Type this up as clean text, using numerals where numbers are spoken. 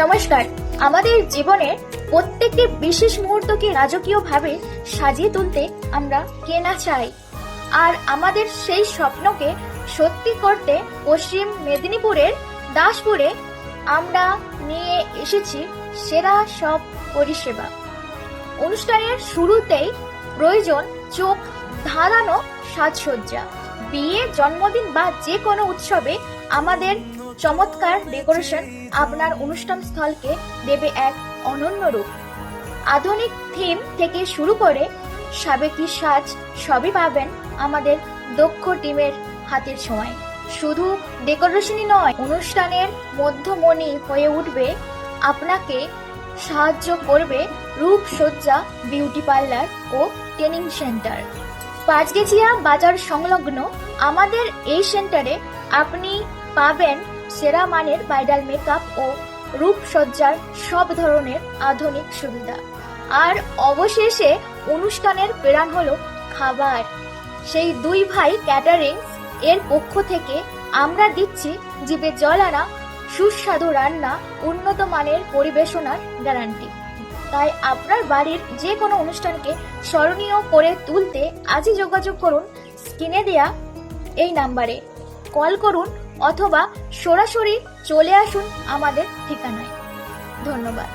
নমস্কার। আমাদের জীবনের প্রত্যেকটি বিশেষ মুহূর্তকে রাজকীয়ভাবে সাজিয়ে তুলতে আমরা কে না চাই, আর আমাদের সেই স্বপ্নকে সত্যি করতে পশ্চিম মেদিনীপুরের দাসপুরে আমরা নিয়ে এসেছি সেরা সব পরিষেবা। অনুষ্ঠানের শুরুতেই প্রয়োজন চোখ ধাঁধানো সাজসজ্জা। বিয়ে, জন্মদিন বা যে কোনো উৎসবে আমাদের চমৎকার ডেকোরেশন আপনার অনুষ্ঠান স্থলকে দেবে এক অনন্য রূপ। আধুনিক থিম থেকে শুরু করে সাবেকি সাজ সবই পাবেন আমাদের দক্ষ টিমের হাতের ছোঁয়ায়। শুধু ডেকোরেশনই নয়, অনুষ্ঠানের মধ্যমণি হয়ে উঠবে, আপনাকে সাহায্য করবে রূপসজ্জা, বিউটি পার্লার ও ট্রেনিং সেন্টার। পাঁচগেছিয়া বাজার সংলগ্ন আমাদের এই সেন্টারে আপনি পাবেন সেরা মানের ব্রাইডাল মেকআপ ও রূপসজ্জার সব ধরনের আধুনিক সুবিধা। আর অবশেষে অনুষ্ঠানের প্রাণ হলো খাবার। সেই দুই ভাই ক্যাটারিং এর পক্ষ থেকে আমরা দিচ্ছি জিভে জল আনা সুস্বাদু রান্না, উন্নত মানের পরিবেশনার গ্যারান্টি। তাই আপনার বাড়ির যে কোনো অনুষ্ঠানকে স্মরণীয় করে তুলতে আজই যোগাযোগ করুন স্ক্রিনে দেয়া এই নাম্বারে, কল করুন অথবা সরাসরি চলে আসুন আমাদের ঠিকানায়। ধন্যবাদ।